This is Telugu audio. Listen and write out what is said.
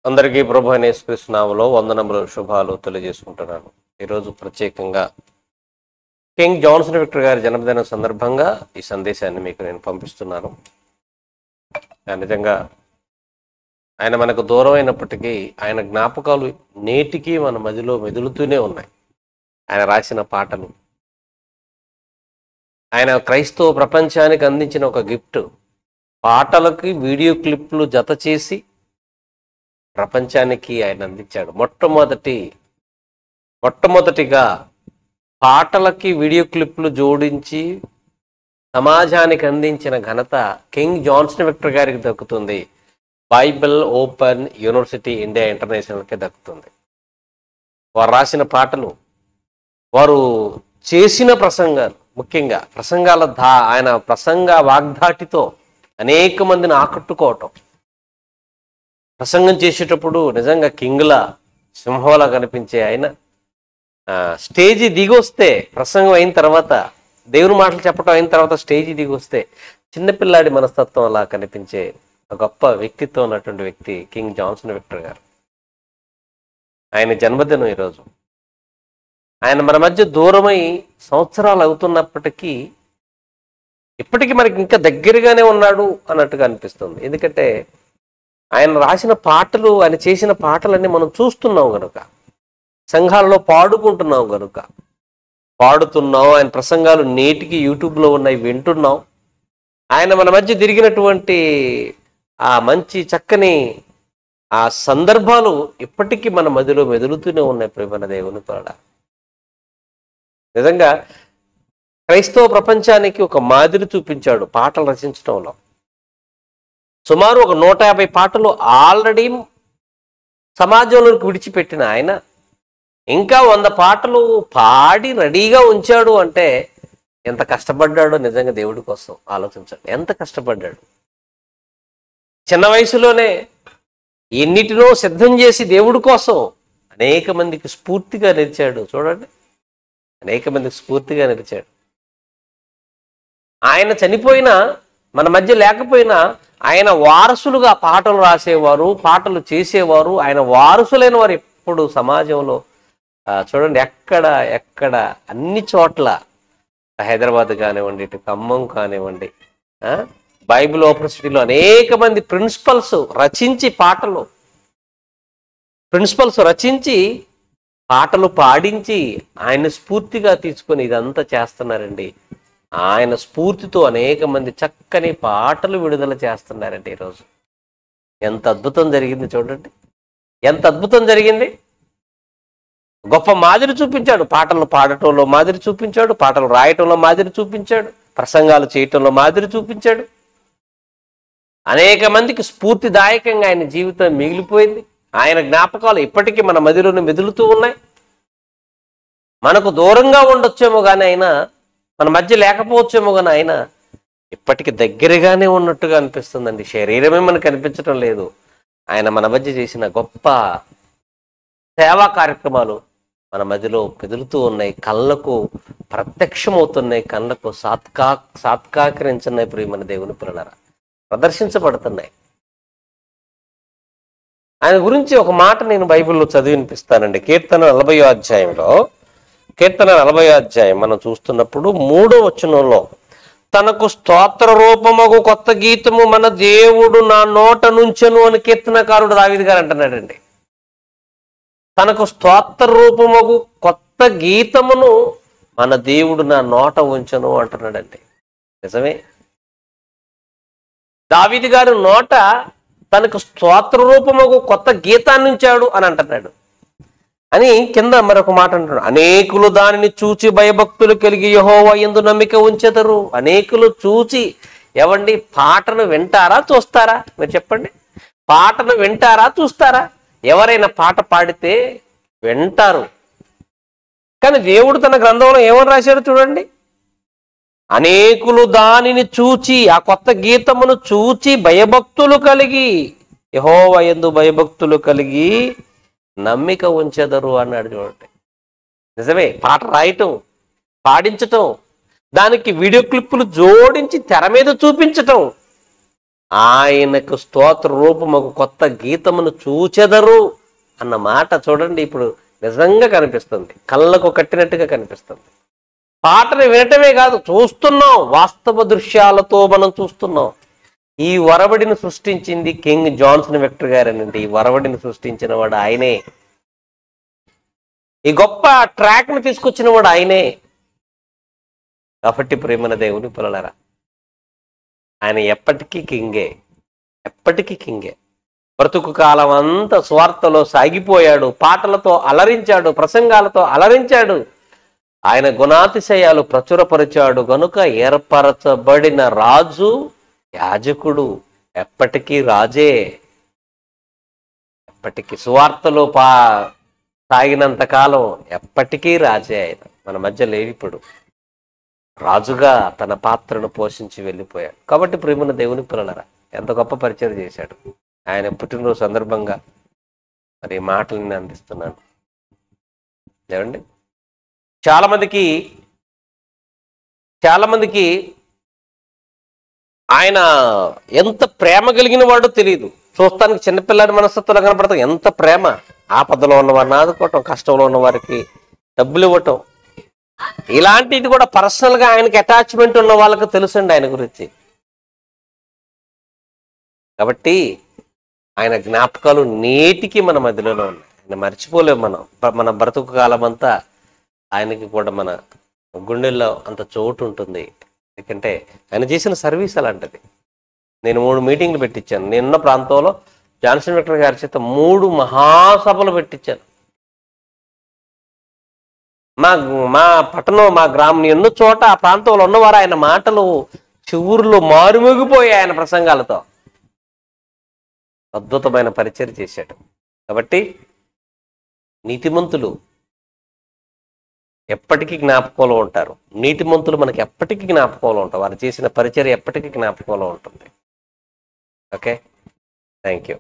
అందరికీ ప్రభు అయిన యేసుక్రీస్తు నామములో వందనములు శుభాలు తెలియజేసుకుంటున్నాను. ఈరోజు ప్రత్యేకంగా కింగ్ జాన్సన్ విక్టర్ గారి జన్మదినం సందర్భంగా ఈ సందేశాన్ని మీకు నేను పంపిస్తున్నాను. నిజంగా ఆయన మనకు దూరం అయినప్పటికీ ఆయన జ్ఞాపకాలు నేటికి మన మదిలో మెదులుతూనే ఉన్నాయి. ఆయన రాసిన పాటలు, ఆయన క్రైస్తవ ప్రపంచానికి అందించిన ఒక గిఫ్ట్, పాటలకి వీడియో క్లిప్లు జత చేసి ప్రపంచానికి ఆయన అందించాడు. మొట్టమొదటిగా పాటలకి వీడియో క్లిప్లు జోడించి సమాజానికి అందించిన ఘనత కింగ్ జాన్సన్ విక్టర్ గారికి దక్కుతుంది. బైబిల్ ఓపెన్ యూనివర్సిటీ ఇండియా ఇంటర్నేషనల్కి దక్కుతుంది. వారు రాసిన పాటలు, వారు చేసిన ప్రసంగాలు, ముఖ్యంగా ఆయన ప్రసంగ వాగ్దాటితో అనేక మందిని ఆకట్టుకోవటం, ప్రసంగం చేసేటప్పుడు నిజంగా కింగ్లా సింహంలా కనిపించే ఆయన స్టేజీ దిగొస్తే, ప్రసంగం అయిన తర్వాత దేవుని మాటలు చెప్పడం అయిన తర్వాత స్టేజీ దిగొస్తే చిన్నపిల్లాడి మనస్తత్వం అలా కనిపించే ఒక గొప్ప వ్యక్తిత్వం ఉన్నటువంటి వ్యక్తి కింగ్ జాన్సన్ విక్టర్ గారు. ఆయన జన్మదినం ఈరోజు. ఆయన మన మధ్య దూరమై సంవత్సరాలు అవుతున్నప్పటికీ ఇప్పటికీ మనకి ఇంకా దగ్గరగానే ఉన్నాడు అన్నట్టుగా అనిపిస్తుంది. ఎందుకంటే ఆయన రాసిన పాటలు, ఆయన చేసిన పాటలన్నీ మనం చూస్తున్నాం కనుక, సంఘాలలో పాడుకుంటున్నాం కనుక, పాడుతున్నాం. ఆయన ప్రసంగాలు నేటికి యూట్యూబ్లో ఉన్నాయి, వింటున్నాం. ఆయన మన మధ్య తిరిగినటువంటి ఆ మంచి చక్కని ఆ సందర్భాలు ఇప్పటికీ మన మదిలో మెదులుతూనే ఉన్నాయి. ప్రేమ దేవుని పాడ నిజంగా క్రైస్తవ ప్రపంచానికి ఒక మాదిరి చూపించాడు పాటలు రచించడంలో. సుమారు ఒక 150 పాటలు ఆల్రెడీ సమాజంలోకి విడిచిపెట్టిన ఆయన ఇంకా 100 పాటలు పాడి రెడీగా ఉంచాడు అంటే ఎంత కష్టపడ్డాడో నిజంగా దేవుడి కోసం ఆలోచించండి. ఎంత కష్టపడ్డాడు. చిన్న వయసులోనే ఎన్నిటినో సిద్ధం చేసి దేవుడి కోసం అనేక మందికి స్ఫూర్తిగా నిలిచాడు. చూడండి, అనేక మందికి స్ఫూర్తిగా నిలిచాడు. ఆయన చనిపోయినా, మన మధ్య లేకపోయినా, ఆయన వారసులుగా పాటలు రాసేవారు, పాటలు చేసేవారు. ఆయన వారసులైన వారు ఎప్పుడు సమాజంలో చూడండి, ఎక్కడ అన్ని చోట్ల, హైదరాబాద్ కానివ్వండి, ఇటు ఖమ్మం కానివ్వండి, బైబిల్ యూనివర్సిటీలో అనేక మంది ప్రిన్సిపల్స్ రచించి పాటలు పాడించి ఆయన స్ఫూర్తిగా తీసుకొని ఇదంతా చేస్తున్నారండి. ఆయన స్ఫూర్తితో అనేక మంది చక్కని పాటలు విడుదల చేస్తున్నారండి. ఈరోజు ఎంత అద్భుతం జరిగింది చూడండి, ఎంత అద్భుతం జరిగింది. గొప్ప మాదిరి చూపించాడు. పాటలు పాడటంలో మాదిరి చూపించాడు, పాటలు రాయటంలో మాదిరి చూపించాడు, ప్రసంగాలు చేయటంలో మాదిరి చూపించాడు. అనేక మందికి స్ఫూర్తిదాయకంగా ఆయన జీవితం మిగిలిపోయింది. ఆయన జ్ఞాపకాలు ఇప్పటికీ మన మదిలోనే మెదులుతూ ఉన్నాయి. మనకు దూరంగా ఉండొచ్చేమో కానీ ఆయన, మన మధ్య లేకపోవచ్చేమో కానీ ఆయన ఇప్పటికీ దగ్గరగానే ఉన్నట్టుగా అనిపిస్తుందండి. శరీరమే మనకు కనిపించడం లేదు. ఆయన మన మధ్య చేసిన గొప్ప సేవా కార్యక్రమాలు మన మధ్యలో మెదులుతూ ఉన్నాయి, కళ్ళకు ప్రత్యక్షమవుతున్నాయి, కళ్ళకు సాత్కాకరించున్నాయి. ప్రియమైన దేవుని పిల్లలారా, ప్రదర్శించబడుతున్నాయి. ఆయన గురించి ఒక మాట నేను బైబిల్లో చదివి వినిపిస్తానండి. కీర్తన 40వ అధ్యాయం మనం చూస్తున్నప్పుడు 3వ వచనంలో, తనకు స్తోత్ర రూపమగు కొత్త గీతము మన దేవుడు నా నోట నుంచెను అని కీర్తనకారుడు దావీదు గారు అంటున్నాడండి. తనకు స్తోత్ర రూపమగు కొత్త గీతమును మన దేవుడు నా నోట ఉంచెను అంటున్నాడండి. నిజమే, దావీదు గారి నోట తనకు స్తోత్ర రూపమగు కొత్త గీతాన్ని ఉంచాడు అని అంటున్నాడు. అని కింద మరొక మాట అంటున్నాడు, అనేకులు దానిని చూచి భయభక్తులు కలిగి యెహోవా యందు నమ్మిక ఉంచెదరు. అనేకులు చూచి, ఏవండి, పాటను వింటారా చూస్తారా? మీరు చెప్పండి, పాటను వింటారా చూస్తారా? ఎవరైనా పాట పాడితే వింటారు. కానీ దేవుడు తన గ్రంథంలో ఏమని రాశాడు చూడండి, అనేకులు దానిని చూచి, ఆ కొత్త గీతమును చూచి భయభక్తులు కలిగి, యెహోవా యందు భయభక్తులు కలిగి నమ్మిక ఉంచెదరు అన్నాడు. చూడండి, నిజమే. పాట రాయటం, పాడించటం, దానికి వీడియో క్లిప్పులు జోడించి తెర మీద చూపించటం, ఆయనకు స్తోత్ర రూపం ఒక కొత్త గీతమును చూచెదరు అన్న మాట చూడండి, ఇప్పుడు నిజంగా కనిపిస్తుంది, కళ్ళకు కట్టినట్టుగా కనిపిస్తుంది. పాటను వినటమే కాదు, చూస్తున్నాం, వాస్తవ దృశ్యాలతో మనం చూస్తున్నాం. ఈ వరవడిని సృష్టించింది కింగ్ జాన్సన్ విక్టర్ గారేనండి. ఈ వరవడిని సృష్టించిన వాడు ఆయనే. ఈ గొప్ప ట్రాక్ ను తీసుకొచ్చిన వాడు ఆయనే. కాబట్టి ప్రేమన దేవుని పిల్లలారా, ఆయన ఎప్పటికీ కింగే, ఎప్పటికీ కింగే. బ్రతుకు కాలం అంతా స్వార్థలో సాగిపోయాడు, పాటలతో అలరించాడు, ప్రసంగాలతో అలరించాడు. ఆయన గుణాతిశయాలు ప్రచురపరిచాడు గనుక ఏర్పరచబడిన రాజు యాజకుడు, ఎప్పటికీ రాజే. ఎప్పటికీ సువార్తలో సాగినంత కాలం ఎప్పటికీ రాజే. ఆయన మన మధ్య లేడు, ఇప్పుడు రాజుగా తన పాత్రను పోషించి వెళ్ళిపోయాడు. కాబట్టి ప్రేమన దేవుని పిల్లలరా, ఎంత గొప్ప పరిచయం చేశాడు. ఆయన పుట్టినరోజు సందర్భంగా మరి మాటలు నేను అందిస్తున్నాను. ఏమండి, చాలా మందికి ఆయన ఎంత ప్రేమ కలిగిన వాడో తెలియదు. చూస్తానికి చిన్నపిల్లాడి మనస్తత్వంలో కనపడతాం. ఎంత ప్రేమ! ఆపదలో ఉన్నవారిని ఆదుకోవటం, కష్టంలో ఉన్న వారికి డబ్బులు ఇవ్వటం, ఇలాంటిది కూడా పర్సనల్గా ఆయనకి అటాచ్మెంట్ ఉన్న వాళ్ళకి తెలుసండి ఆయన గురించి. కాబట్టి ఆయన జ్ఞాపకాలు నేటికి మన మధ్యలోనే ఉన్నాయి. ఆయన మర్చిపోలేము మనం. మన బ్రతుకు కాలం అంతా ఆయనకి కూడా మన గుండెల్లో అంత చోటు ఉంటుంది. ఎందుకంటే ఆయన చేసిన సర్వీస్ అలాంటిది. నేను 3 మీటింగ్లు పెట్టించాను. నేనున్న ప్రాంతంలో జాన్సన్ విక్టర్ గారి చేత 3 మహాసభలు పెట్టించాను. మా పట్టణం, మా గ్రామం, ఎన్నో చోట ఆ ప్రాంతంలో ఉన్నవారు ఆయన మాటలు చివురులో మారుమోగిపోయాయి ఆయన ప్రసంగాలతో. అద్భుతమైన పరిచయం చేశాడు. కాబట్టి నీతిమంతులు ఎప్పటికీ జ్ఞాపకంలో ఉంటారు. నీతిమంతులు మనకి ఎప్పటికీ జ్ఞాపకంలో ఉంటారు. వారు చేసిన పరిచర్య ఎప్పటికీ జ్ఞాపకంలో ఉంటుంది. Okay, thank you.